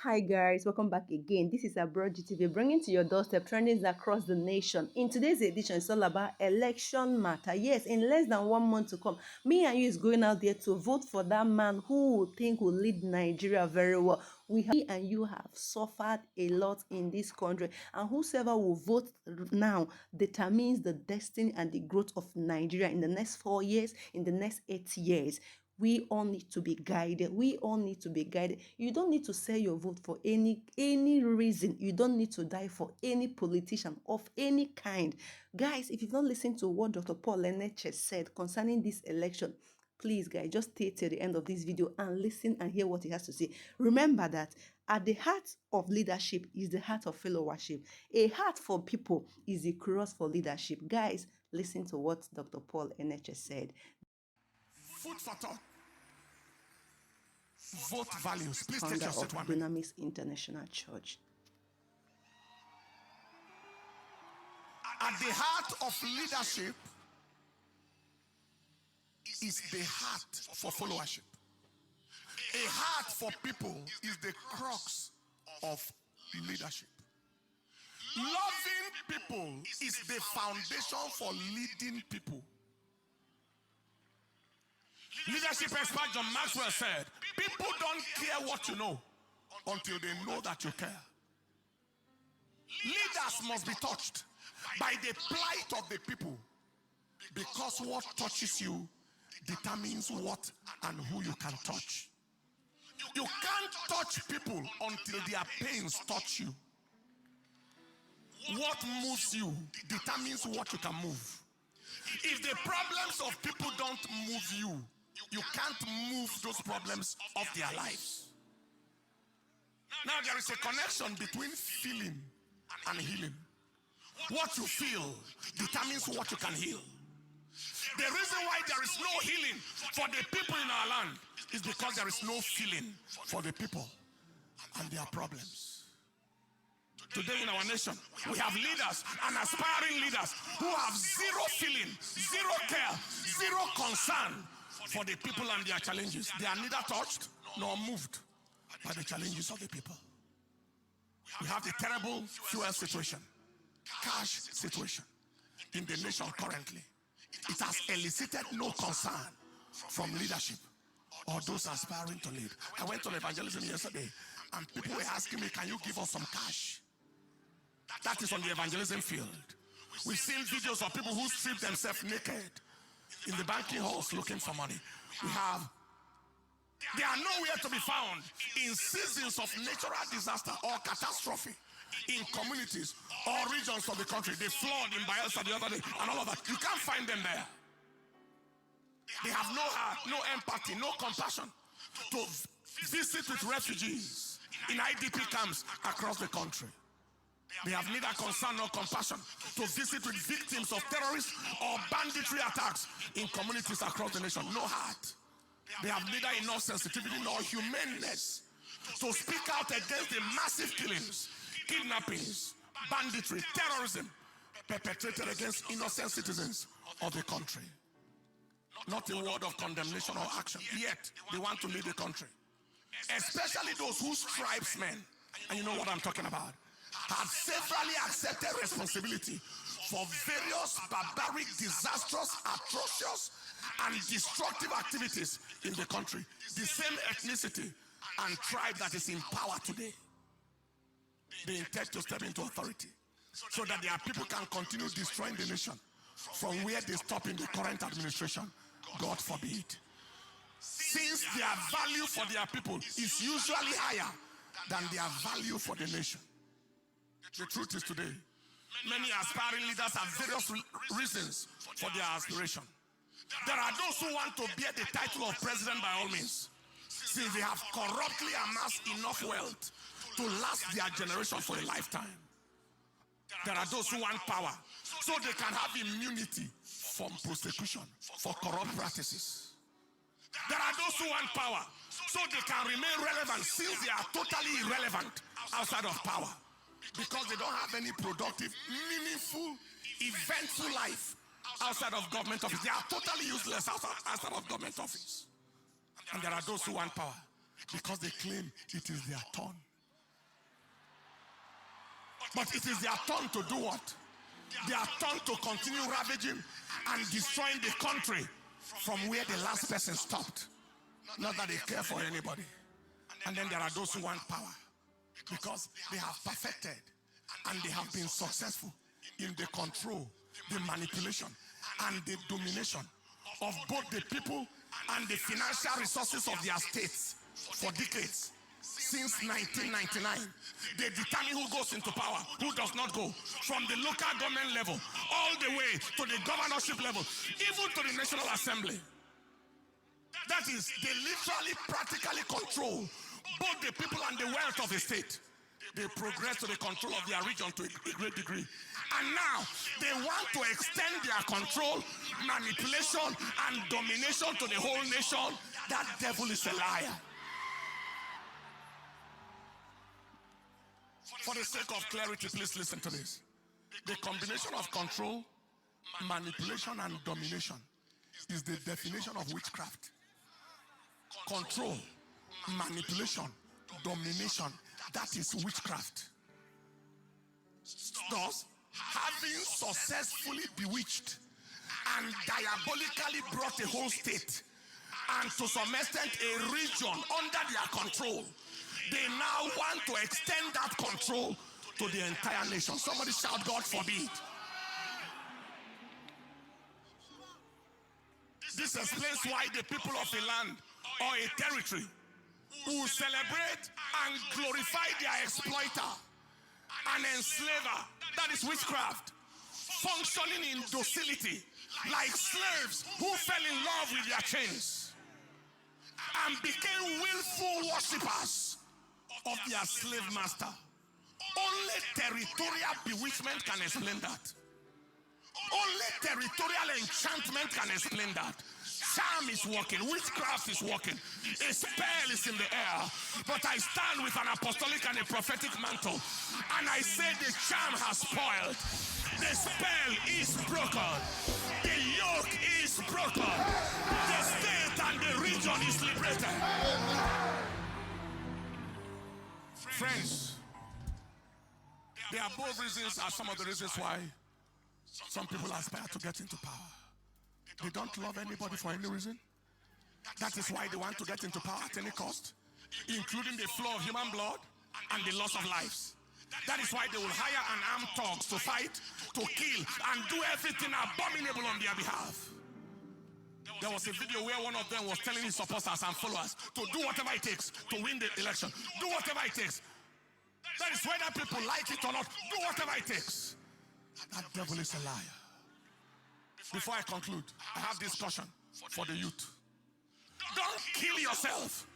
Hi guys, welcome back again. This is Abroad GTV bringing to your doorstep trendings across the nation. In today's edition, it's all about election matter. Yes, in less than 1 month to come, me and you is going out there to vote for that man who we think will lead Nigeria very well. We and you have suffered a lot in this country, and whosoever will vote now determines the destiny and the growth of Nigeria in the next 4 years, in the next 8 years. We all need to be guided. We all need to be guided. You don't need to sell your vote for any reason. You don't need to die for any politician of any kind. Guys, if you've not listened to what Dr. Paul Leneche said concerning this election, please guys, just stay till the end of this video and listen and hear what he has to say. Remember that at the heart of leadership is the heart of followership. A heart for people is a cross for leadership. Guys, listen to what Dr. Paul Leneche said. Food for thought. Vote values. Please take your seat 1 minute. Dynamics International Church. At the heart of leadership is the heart for followership. A heart for people is the crux of leadership. Loving people is the foundation for leading people. Leadership expert John Maxwell said, people don't care what you know until they know that you care. Leaders must be touched by the plight of the people, because what touches you determines what and who you can touch. You can't touch people until their pains touch you. What moves you determines what you can move. If the problems of people don't move you, you can't move those problems of their lives. Now there is a connection between feeling and healing. What you feel determines what you can heal. The reason why there is no healing for the people in our land is because there is no feeling for the people and their problems. Today in our nation, we have leaders and aspiring leaders who have zero feeling, zero care, zero concern for the people and their challenges. They are neither touched nor moved by the challenges of the people. We have the terrible fuel situation, cash situation in the nation currently. It has elicited no concern from leadership or those aspiring to lead. I went to evangelism yesterday and people were asking me, can you give us some cash? That is on the evangelism field. We've seen videos of people who strip themselves naked in the banking halls looking for money. They are nowhere to be found in seasons of natural disaster or catastrophe in communities or regions of the country. The flood in Bayelsa the other day and all of that. You can't find them there. They have no heart, no empathy, no compassion to visit with refugees in IDP camps across the country. They have neither concern nor compassion to visit with victims of terrorist or banditry attacks in communities across the nation. No heart. They have neither enough sensitivity nor humaneness to speak out against the massive killings, kidnappings, banditry, terrorism perpetrated against innocent citizens of the country. Not a word of condemnation or action, yet they want to lead the country. Especially those whose tribesmen, and you know what I'm talking about, have severally accepted responsibility for various barbaric, disastrous, atrocious, and destructive activities in the country. The same ethnicity and tribe that is in power today. They intend to step into authority so that their people can continue destroying the nation from where they stop in the current administration. God forbid. Since their value for their people is usually higher than their value for the nation. The truth is today, many aspiring leaders have various reasons for their aspiration. There are those who want to bear the title of president by all means, since they have corruptly amassed enough wealth to last their generation for a lifetime. There are those who want power so they can have immunity from prosecution for corrupt practices. There are those who want power so they can remain relevant since they are totally irrelevant outside of power, because they don't have any productive, meaningful, eventful life outside of government office. They are totally useless outside of government office. And there are those who want power because they claim it is their turn. But it is their turn to do what? Their turn to continue ravaging and destroying the country from where the last person stopped. Not that they care for anybody. And then there are those who want power because they have perfected and they have been successful in the control, the manipulation, and the domination of both the people and the financial resources of their states for decades. Since 1999, they determine who goes into power, who does not go, from the local government level all the way to the governorship level, even to the National Assembly. That is, they literally practically control both the people and the wealth of a state. They progress to the control of their region to a great degree. And now they want to extend their control, manipulation, and domination to the whole nation. That devil is a liar. For the sake of clarity, please listen to this. The combination of control, manipulation, and domination is the definition of witchcraft. Control, manipulation, domination, that is witchcraft. Thus, having successfully bewitched and diabolically brought a whole state and to some extent a region under their control, they now want to extend that control to the entire nation. Somebody shout, God forbid. This explains why the people of a land or a territory who celebrate and glorify their exploiter and enslaver, that is witchcraft, functioning in docility like slaves who fell in love with their chains and became willful worshippers of their slave master. Only territorial bewitchment can explain that. Only territorial enchantment can explain that. Charm is working, witchcraft is working, a spell is in the air. But I stand with an apostolic and a prophetic mantle, and I say the charm has spoiled, the spell is broken, the yoke is broken, the state and the region is liberated. Friends, the above reasons are some of the reasons why some people aspire to get into power. They don't love anybody for any reason. That is why they want to get into power at any cost, including the flow of human blood and the loss of lives. That is why they will hire an armed thugs to fight, to kill, and do everything abominable on their behalf. There was a video where one of them was telling his supporters and followers to do whatever it takes to win the election. Do whatever it takes. That is whether people like it or not. Do whatever it takes. That devil is a liar. Before I conclude, I have this caution for the youth. Don't kill yourself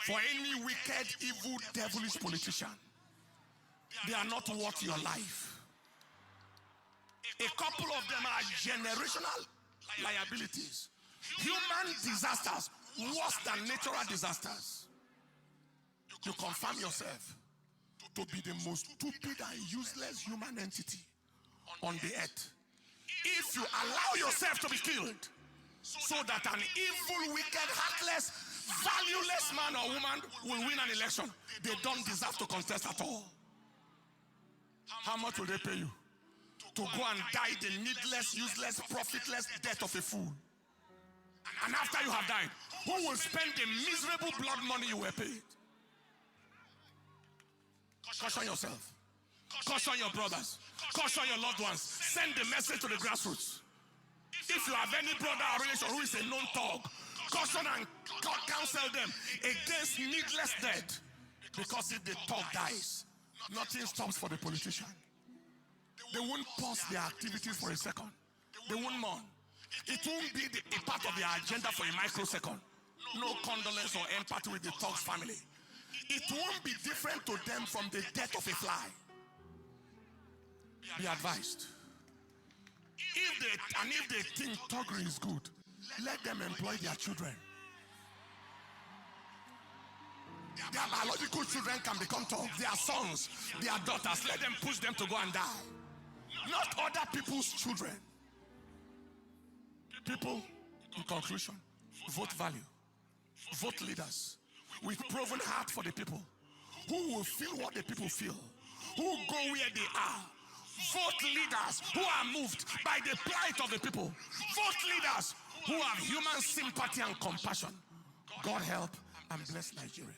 for any wicked, evil, devilish politician. They are not worth your life. A couple of them are generational liabilities. Human disasters worse than natural disasters. You confirm yourself to be the most stupid and useless human entity on the earth if you allow yourself to be killed so that an evil, wicked, heartless, valueless man or woman will win an election. They don't deserve to contest at all. How much will they pay you to go and die the needless, useless, profitless death of a fool? And after you have died, who will spend the miserable blood money you were paid? Caution yourself. Caution your brothers. Caution your loved ones. Send the message to the grassroots. If you have any brother or relation who is a known thug, caution and counsel them against needless death. Because if the thug dies, nothing stops for the politician. They won't pause their activities for a second. They won't mourn. It won't be a part of their agenda for a microsecond. No condolence or empathy with the thug's family. It won't be different to them from the death of a fly. Be advised. If they think thuggery is good, let them employ their children. Their biological children can become thugs. Their sons, their daughters, let them push them to go and die. Not other people's children. People, in conclusion, vote value. Vote leaders with proven heart for the people, who will feel what the people feel, who go where they are. Vote leaders who are moved by the plight of the people. Vote leaders who have human sympathy and compassion. God help and bless Nigeria.